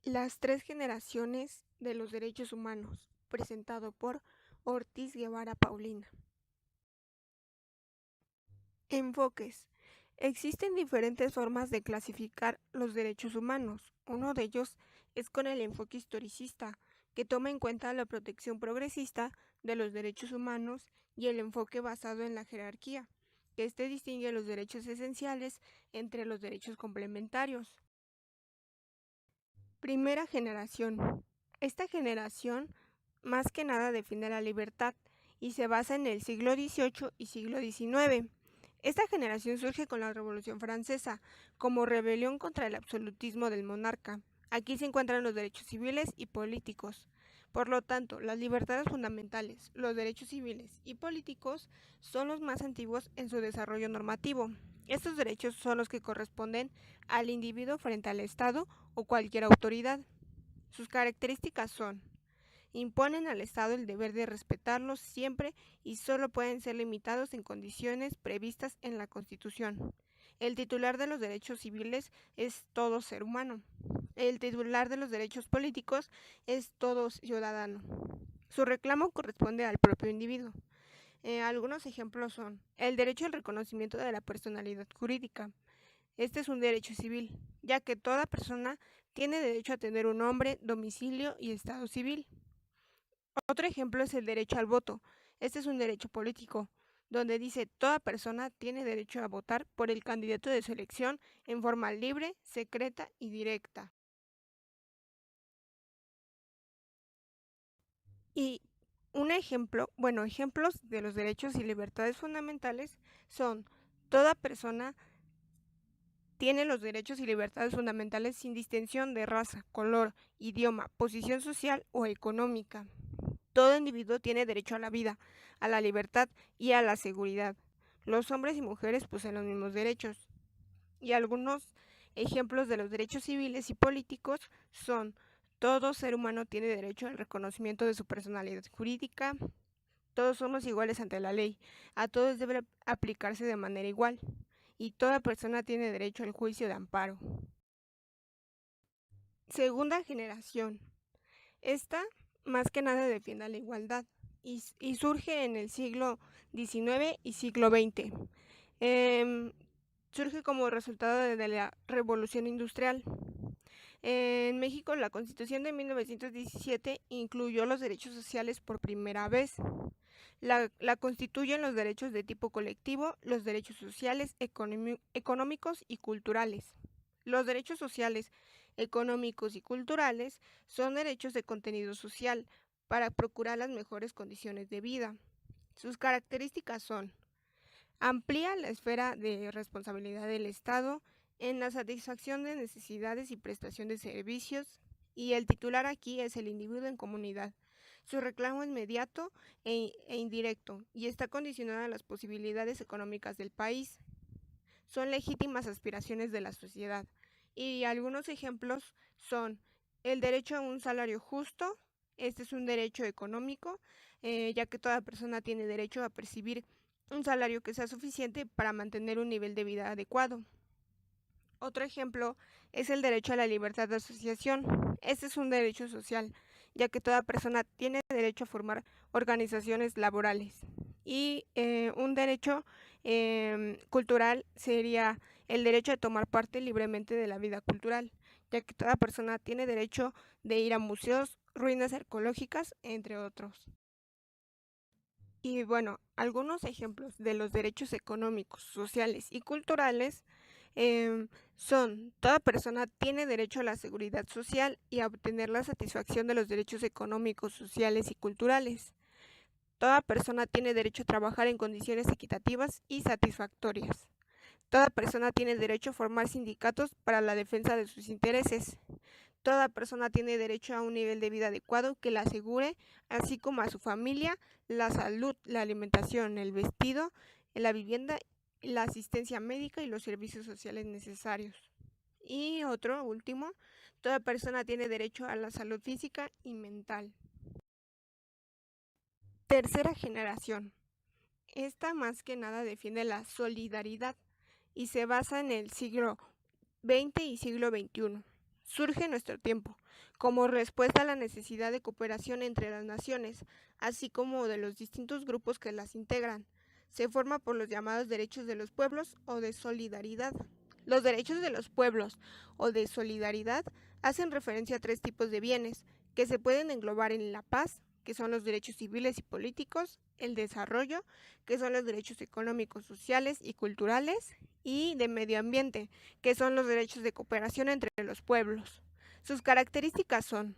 Las tres generaciones de los derechos humanos, presentado por Ortiz Guevara Paulina. Enfoques. Existen diferentes formas de clasificar los derechos humanos. Uno de ellos es con el enfoque historicista, que toma en cuenta la protección progresista de los derechos humanos, y el enfoque basado en la jerarquía, que distingue los derechos esenciales entre los derechos complementarios. Primera generación. Esta generación más que nada define la libertad y se basa en el siglo XVIII y siglo XIX. Esta generación surge con la Revolución Francesa como rebelión contra el absolutismo del monarca. Aquí se encuentran los derechos civiles y políticos. Por lo tanto, las libertades fundamentales, los derechos civiles y políticos son los más antiguos en su desarrollo normativo. Estos derechos son los que corresponden al individuo frente al Estado o cualquier autoridad. Sus características son: imponen al Estado el deber de respetarlos siempre y solo pueden ser limitados en condiciones previstas en la Constitución. El titular de los derechos civiles es todo ser humano. El titular de los derechos políticos es todo ciudadano. Su reclamo corresponde al propio individuo. Algunos ejemplos son: el derecho al reconocimiento de la personalidad jurídica. Este es un derecho civil, ya que toda persona tiene derecho a tener un nombre, domicilio y estado civil. Otro ejemplo es el derecho al voto. Este es un derecho político, donde dice toda persona tiene derecho a votar por el candidato de su elección en forma libre, secreta y directa. Y ejemplos de los derechos y libertades fundamentales son: toda persona tiene los derechos y libertades fundamentales sin distinción de raza, color, idioma, posición social o económica. Todo individuo tiene derecho a la vida, a la libertad y a la seguridad. Los hombres y mujeres poseen los mismos derechos. Y algunos ejemplos de los derechos civiles y políticos son: todo ser humano tiene derecho al reconocimiento de su personalidad jurídica, todos somos iguales ante la ley, a todos debe aplicarse de manera igual, y toda persona tiene derecho al juicio de amparo. Segunda generación. Esta más que nada defiende la igualdad y surge en el siglo XIX y siglo XX. Surge como resultado de la Revolución Industrial. En México, la Constitución de 1917 incluyó los derechos sociales por primera vez. La constituyen los derechos de tipo colectivo, los derechos sociales, económicos y culturales. Los derechos sociales, económicos y culturales son derechos de contenido social para procurar las mejores condiciones de vida. Sus características son: amplía la esfera de responsabilidad del Estado en la satisfacción de necesidades y prestación de servicios, y el titular aquí es el individuo en comunidad. Su reclamo es inmediato e indirecto y está condicionado a las posibilidades económicas del país. Son legítimas aspiraciones de la sociedad. Y algunos ejemplos son: el derecho a un salario justo. Este es un derecho económico, ya que toda persona tiene derecho a percibir un salario que sea suficiente para mantener un nivel de vida adecuado. Otro ejemplo es el derecho a la libertad de asociación. Este es un derecho social, ya que toda persona tiene derecho a formar organizaciones laborales. Y un derecho cultural sería el derecho a tomar parte libremente de la vida cultural, ya que toda persona tiene derecho de ir a museos, ruinas arqueológicas, entre otros. Y bueno, algunos ejemplos de los derechos económicos, sociales y culturales son: toda persona tiene derecho a la seguridad social y a obtener la satisfacción de los derechos económicos, sociales y culturales. Toda persona tiene derecho a trabajar en condiciones equitativas y satisfactorias. Toda persona tiene derecho a formar sindicatos para la defensa de sus intereses. Toda persona tiene derecho a un nivel de vida adecuado que la asegure, así como a su familia, la salud, la alimentación, el vestido, la vivienda, la asistencia médica y los servicios sociales necesarios. Y otro último: toda persona tiene derecho a la salud física y mental. Tercera generación. Esta más que nada defiende la solidaridad y se basa en el siglo XX y siglo XXI. surge en nuestro tiempo, como respuesta a la necesidad de cooperación entre las naciones, así como de los distintos grupos que las integran. Se forma por los llamados derechos de los pueblos o de solidaridad. Los derechos de los pueblos o de solidaridad hacen referencia a tres tipos de bienes que se pueden englobar en la paz, que son los derechos civiles y políticos, el desarrollo, que son los derechos económicos, sociales y culturales, y de medio ambiente, que son los derechos de cooperación entre los pueblos. Sus características son: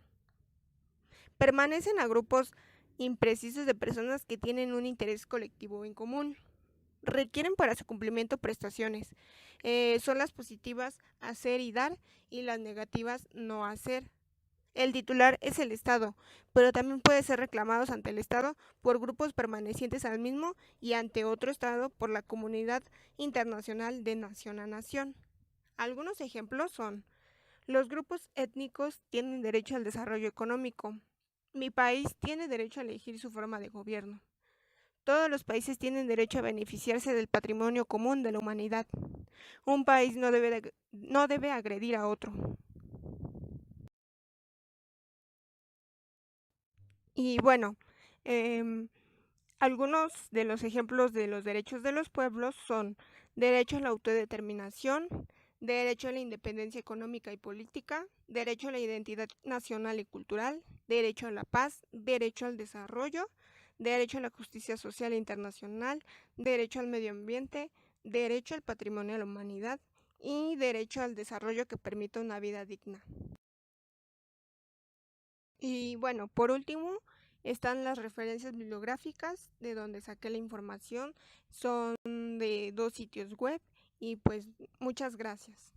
permanecen a grupos imprecisos de personas que tienen un interés colectivo en común. Requieren para su cumplimiento prestaciones. Son las positivas hacer y dar y las negativas no hacer. El titular es el Estado, pero también puede ser reclamados ante el Estado por grupos permanecientes al mismo y ante otro Estado por la comunidad internacional de nación a nación. Algunos ejemplos son: los grupos étnicos tienen derecho al desarrollo económico. Mi país tiene derecho a elegir su forma de gobierno. Todos los países tienen derecho a beneficiarse del patrimonio común de la humanidad. Un país no debe agredir a otro. Y bueno, em, algunos de los ejemplos de los derechos de los pueblos son: derecho a la autodeterminación, derecho a la independencia económica y política, derecho a la identidad nacional y cultural, derecho a la paz, derecho al desarrollo, derecho a la justicia social e internacional, derecho al medio ambiente, derecho al patrimonio de la humanidad y derecho al desarrollo que permita una vida digna. Y bueno, por último, están las referencias bibliográficas de donde saqué la información. Son de 2 sitios web y pues muchas gracias.